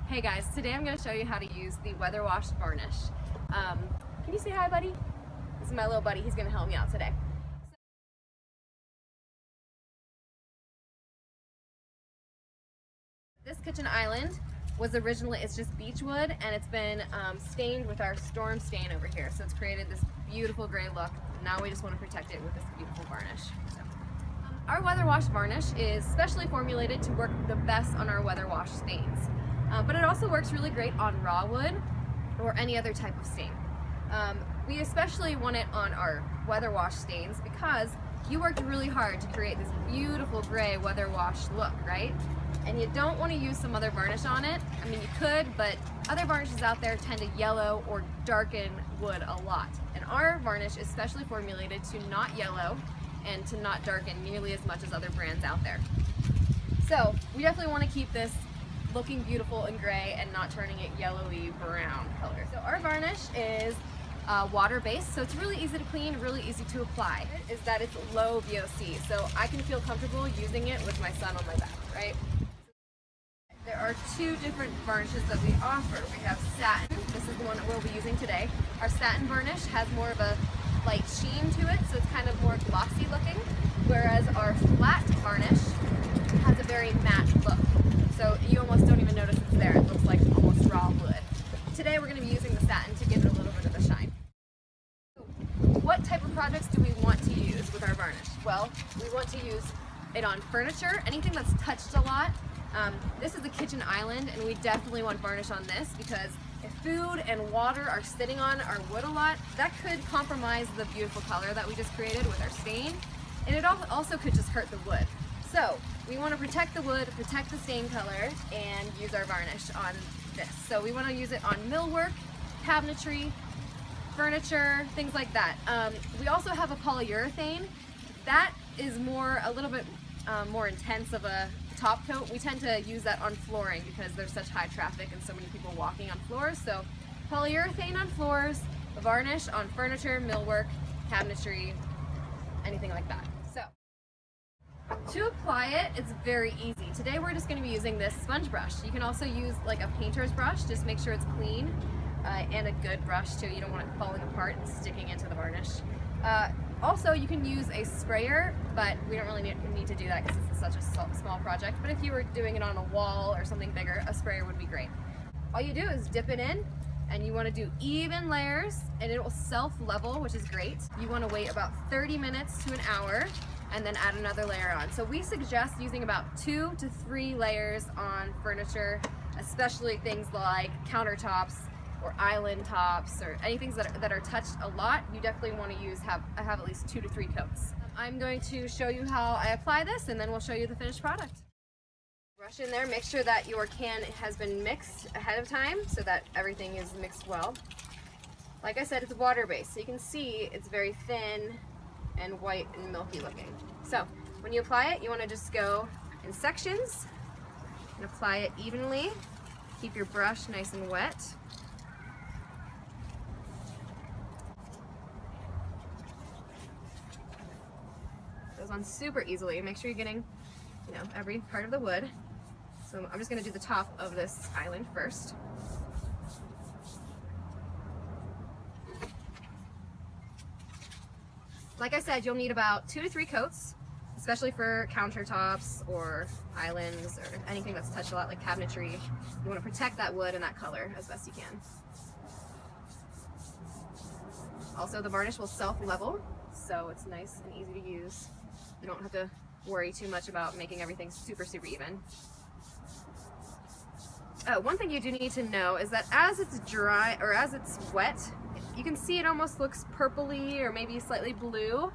Hey guys, today I'm going to show you how to use the Weatherwash Varnish. Can you say hi, buddy? This is my little buddy. He's going to help me out today. This kitchen island was originally, it's just beech wood, and it's been stained with our storm stain over here. So it's created this beautiful gray look. Now we just want to protect it with this beautiful varnish. Our Weatherwash Varnish is specially formulated to work the best on our Weatherwash stains. But it also works really great on raw wood or any other type of stain. We especially want it on our Weatherwash stains because you worked really hard to create this beautiful gray Weatherwash look, right? And you don't want to use some other varnish on it. I mean, you could, but other varnishes out there tend to yellow or darken wood a lot. And our varnish is specially formulated to not yellow and to not darken nearly as much as other brands out there. So we definitely want to keep this looking beautiful and gray and not turning it yellowy brown color. So our varnish is water-based, so it's really easy to clean, really easy to apply. Is that it's low VOC, so I can feel comfortable using it with my son on my back, right? There are two different varnishes that we offer. We have satin, this is the one that we'll be using today. Our satin varnish has more of a light sheen to it, so it's kind of more glossy looking, whereas our flat varnish has a very matte look. So you almost don't even notice it's there. It looks like almost raw wood. Today we're going to be using the satin to give it a little bit of a shine. What type of projects do we want to use with our varnish? Well, we want to use it on furniture, anything that's touched a lot. This is a kitchen island, and we definitely want varnish on this because if food and water are sitting on our wood a lot, that could compromise the beautiful color that we just created with our stain, and it also could just hurt the wood. So we want to protect the wood, protect the stain color, and use our varnish on this. So we want to use it on millwork, cabinetry, furniture, things like that. We also have a polyurethane. That is a little bit more intense of a top coat. We tend to use that on flooring because there's such high traffic and so many people walking on floors. So polyurethane on floors, varnish on furniture, millwork, cabinetry, anything like that. So to apply it, it's very easy. Today we're just going to be using this sponge brush. You can also use like a painter's brush, just make sure it's clean, and a good brush too. You don't want it falling apart and sticking into the varnish. Also, you can use a sprayer, but we don't really need to do that because this is such a small project. But if you were doing it on a wall or something bigger, a sprayer would be great. All you do is dip it in, and you want to do even layers, and it will self-level, which is great. You want to wait about 30 minutes to an hour, and then add another layer on. So we suggest using about 2 to 3 layers on furniture, especially things like countertops or island tops or anything that are touched a lot. You definitely want to have at least 2 to 3 coats. I'm going to show you how I apply this, and then we'll show you the finished product. Brush in there, make sure that your can has been mixed ahead of time so that everything is mixed well. Like I said, it's water-based, so you can see it's very thin and white and milky looking. So when you apply it, you want to just go in sections and apply it evenly. Keep your brush nice and wet. Goes on super easily. Make sure you're getting, every part of the wood. So I'm just going to do the top of this island first. Like I said, you'll need about 2 to 3 coats, especially for countertops or islands or anything that's touched a lot like cabinetry. You want to protect that wood and that color as best you can. Also, the varnish will self-level, so it's nice and easy to use. You don't have to worry too much about making everything super, super even. One thing you do need to know is that as it's dry or as it's wet, you can see it almost looks purpley or maybe slightly blue.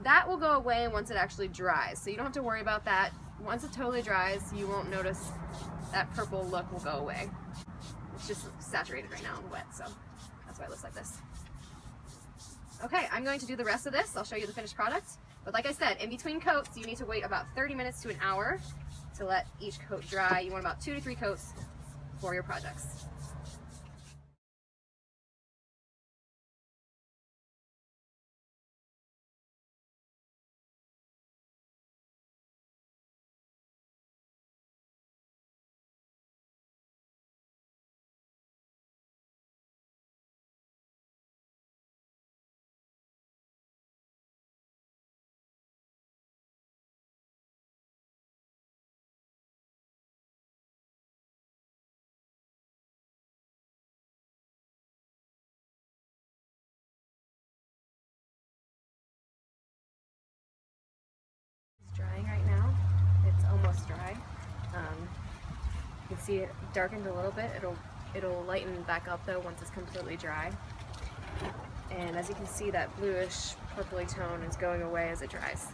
That will go away once it actually dries, so you don't have to worry about that. Once it totally dries, you won't notice that purple look will go away. It's just saturated right now and wet, so that's why it looks like this. Okay, I'm going to do the rest of this. I'll show you the finished product. But like I said, in between coats, you need to wait about 30 minutes to an hour to let each coat dry. You want about 2 to 3 coats for your projects. see it darkened a little bit. It'll lighten back up though once it's completely dry. And as you can see, that bluish purpley tone is going away as it dries.